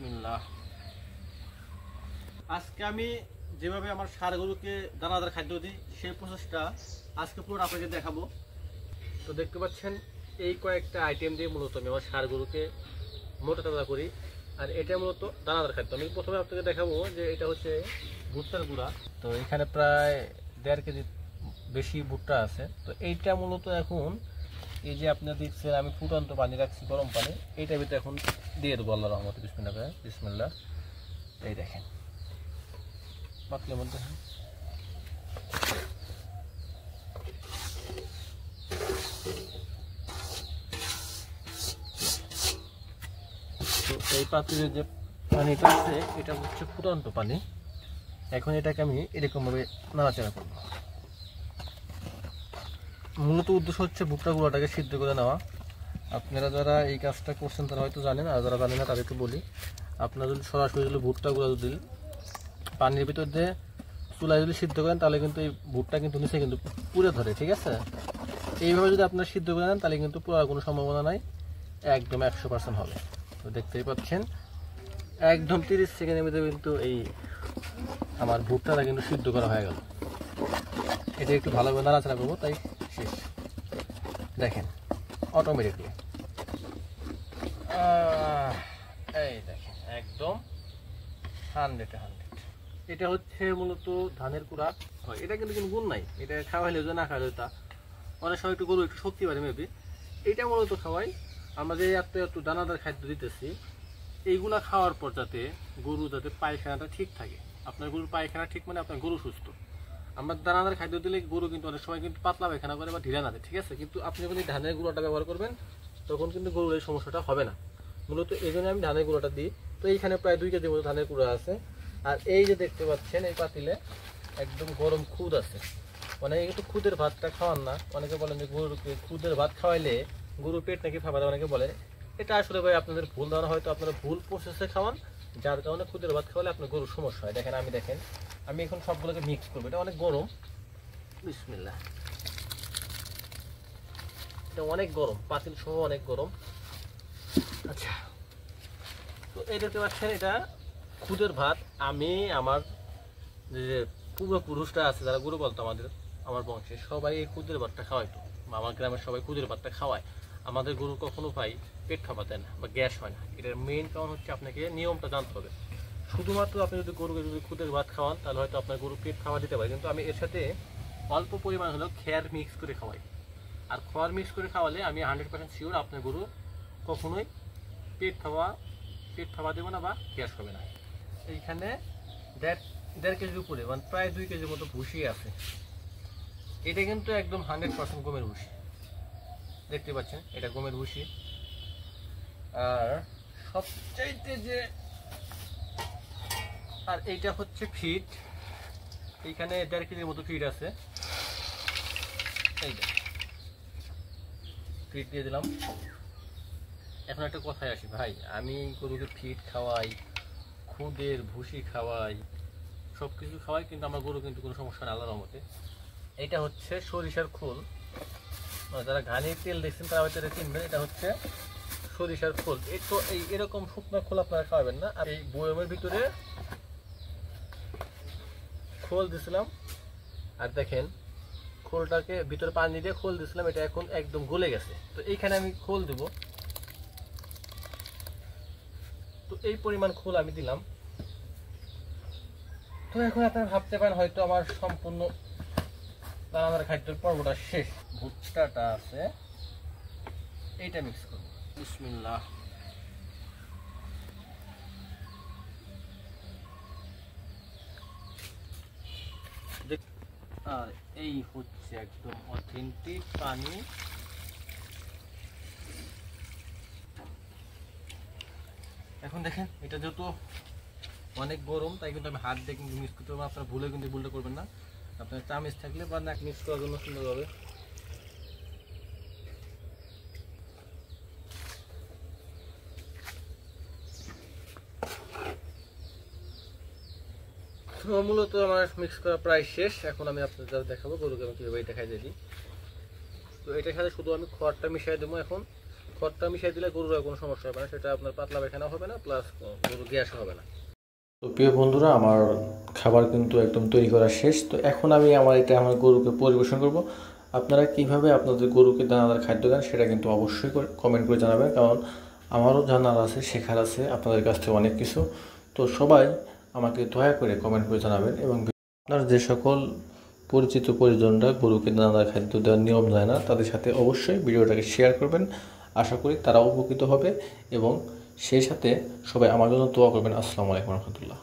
বিসমিল্লাহ। আজকে আমি যেভাবে আমার ষাঁড় গরুকে দানাদার খাদ্য দিই সেই প্রসেসটা আজকে পুরো আপনাকে দেখাবো। তো দেখতে পাচ্ছেন এই কয়েকটা আইটেম দিয়ে মূলত আমি আমার ষাঁড় গরুকে মোটা তাজা করি। আর এটা মূলত দানাদার খাদ্য। আমি প্রথমে আপনাকে দেখাবো যে এটা হচ্ছে ভুট্টার গুঁড়া। তো এখানে প্রায় 1.5 কেজি বেশি ভুট্টা আছে। তো এইটা মূলত এখন এই যে আপনারা দেখছেন আমি ফুটন্ত পানি রাখছি, গরম পানি, এইটার ভিতরে এখন দিয়ে দেবো আল্লাহর রহমতে। বিসমিল্লাহ বিসমিল্লাহ। এই দেখেন পাতলের মধ্যে তো এই পাত্রের যে পানিটা আছে এটা হচ্ছে ফুটন্ত পানি। এখন এটাকে আমি এরকমভাবে নাড়াচাড়া করবো। মূলত উদ্দেশ্য হচ্ছে ভুট্টা গুঁড়াটাকে সিদ্ধ করে নেওয়া। আপনারা যারা এই কাজটা করছেন তারা হয়তো জানেন, আর যারা জানেন না তাদেরকে বলি, আপনারা যদি সরাসরি যদি ভুট্টা গুঁড়া যদি পানির ভিতর দিয়ে চুলায় যদি সিদ্ধ করেন তাহলে কিন্তু এই ভুট্টা কিন্তু নিচে কিন্তু পুড়ে ধরে, ঠিক আছে। এইভাবে যদি আপনারা সিদ্ধ করে নেন তাহলে কিন্তু পুরার কোনো সম্ভাবনা নাই, একদম 100% হবে। তো দেখতেই পাচ্ছেন একদম 30 সেকেন্ডের মধ্যে কিন্তু এই আমার ভুট্টাটা কিন্তু সিদ্ধ করা হয়ে গেল। এটা একটু ভালোভাবে নাড়াচাড়া করবো, তাই শেষ। দেখেন অটোমেটিকলি এই দেখেন একদম 100। এটা হচ্ছে মূলত ধানের কুড়া। এটা কিন্তু কোনো গুণ নাই, এটা খাওয়াইলে যে না খাওয়াইলে তা অনেক সময় একটু গরু একটু শক্তি পারে মেবি। এটা মূলত খাওয়াই আমরা যে এত দানাদার খাদ্য দিতেছি, এইগুলা খাওয়ার পর যাতে গরু যাতে পায়খানাটা ঠিক থাকে। আপনার গরুর পায়খানা ঠিক মানে আপনার গরু সুস্থ। আমরা দানাদার খাদ্য দিলে গরু কিন্তু অনেক সময় কিন্তু পাতলা পায়খানা করে বা ঢিলা না দেয়, ঠিক আছে। কিন্তু আপনি যখন এই ধানের গুঁড়োটা ব্যবহার করবেন তখন কিন্তু গরুর এই সমস্যাটা হবে না। মূলত এই জন্য আমি ধানের গুঁড়োটা দিই। তো এইখানে প্রায় 2 কেজির মতো ধানের গুঁড়ো আছে। আর এই যে দেখতে পাচ্ছেন এই পাতিলে একদম গরম খুদ আছে। অনেকে কিন্তু খুদের ভাতটা খাওয়ান না, অনেকে বলেন যে গরুকে খুদের ভাত খাওয়াইলে গরুর পেট নাকি ফাঁপা, অনেকে বলে। এটা আসলে ভাই আপনাদের ভুল ধারণা, হয়তো আপনারা ভুল প্রসেসে খাওয়ান, যার কারণে খুদের ভাত খাওয়ালে আপনার গরুর সমস্যা হয়। দেখেন আমি এখন সবগুলোকে মিক্স করবো। এটা অনেক গরম, বিসমিল্লাহ। এটা অনেক গরম, পাতিল সহ অনেক গরম। আচ্ছা, তো এই দেখতে পাচ্ছেন এটা খুদের ভাত। আমি আমার যে পূর্বপুরুষরা আছে যারা গরু বলতো আমার বংশে সবাই এই খুদের ভাতটা খাওয়াইতো, বা আমার গ্রামের সবাই খুদের ভাতটা খাওয়ায়। আমাদের গরু কখনো ভাই পেট ফাঁপা দেয় না বা গ্যাস হয় না। এটার মেইন কারণ হচ্ছে আপনাকে নিয়মটা জানতে হবে। শুধুমাত্র আপনি যদি গরুকে যদি খুদের ভাত খাওয়ান তাহলে হয়তো আপনার গরু পেট ফাঁপা দিতে পারে, কিন্তু আমি এর সাথে অল্প পরিমাণ হলেও খেয়ার মিক্স করে খাওয়াই। আর খড় মিক্স করে খাওয়ালে আমি 100% শিওর আপনার গরু কখনোই পেট ফাঁপা দেবে না বা গ্যাস হবে না। এইখানে 1.5 কেজির উপরে মানে প্রায় 2 কেজির মতো ভুসি আছে। এটা কিন্তু একদম 100% গমের ভুসি, দেখতে পাচ্ছেন এটা গমের ভুসি। আর সবচাইতে যে আর এইটা হচ্ছে ফিড। এইখানে 1.5 কেজির মতো ফিড আছে। এই ফিড দিয়ে দিলাম। এখন একটা কথায় আসি ভাই, আমি গরুকে ফিড খাওয়াই, খুদের ভুসি খাওয়াই, সব কিছু খাওয়াই, কিন্তু আমার গরু কিন্তু কোনো সমস্যা নেই আল্লাহর রহমতে। এটা হচ্ছে সরিষার খোল। যারা ঘানির তেল দেখছেন তারা হয়তো এটা চিনবেন। এটা হচ্ছে সরিষার খোল। একটু এরকম শুকনো খোল আপনারা খাওয়াবেন না। আর এই বয়মের ভিতরে খোল দিছিলাম। আর দেখেন খোলটাকে ভিতরে পানি দিয়ে খোল দিছিলাম, এটা এখন একদম গলে গেছে। তো এইখানে আমি খোল দেব। তো এই পরিমাণ খোল আমি দিলাম। তো এখন আপনারা ভাবতে পারেন হয়তো আমার সম্পূর্ণ দানাদার খাদ্যের পর্বটা শেষ। ভুট্টাটা আছে, এইটা মিক্স করব। বিসমিল্লাহ। আর এই হচ্ছে একদম অথেন্টিক পানি। এখন দেখেন এটা যেহেতু অনেক গরম তাই কিন্তু আমি হাত দিয়ে কিন্তু মিক্স করতে পারবো। আপনারা ভুলে কিন্তু ভুলটা করবেন না। আপনার চামচ থাকলে বা নাক মিক্স করার জন্য সুন্দরভাবে মূলত আমার মিক্স করা প্রায় শেষ। এখন আমি আপনাদের দেখাবো গরুকে আমি কীভাবে এটা খাই দিই। তো এটার সাথে শুধু আমি খড়টা মিশিয়ে দেবো। এখন খড়টা মিশিয়ে দিলে গরুর কোনো সমস্যা হবে না, সেটা আপনার পাতলা পায়খানা হবে না, প্লাস গরুর গ্যাস হবে না। তো প্রিয় বন্ধুরা, আমার খাবার কিন্তু একদম তৈরি করা শেষ। তো এখন আমি আমার গরুকে পরিবেশন করব। আপনারা কিভাবে আপনাদের গরুকে দানাদার খাদ্য দেন সেটা কিন্তু অবশ্যই কমেন্ট করে জানাবেন, কারণ আমারও জানার আছে, শেখার আছে আপনাদের কাছ থেকে অনেক কিছু। তো সবাই আমাকে দয়া করে কমেন্ট করে জানাবেন, এবং আপনার যে সকল পরিচিত পরিজনরা গরুকে দানাদার খাদ্য দেওয়ার নিয়ম জানে না, তাদের সাথে অবশ্যই ভিডিওটাকে শেয়ার করবেন। আশা করি তারাও উপকৃত হবে, এবং সেই সাথে সবাই আমার জন্য দোয়া করবেন। আসসালামু আলাইকুম রহমতুল্লাহ।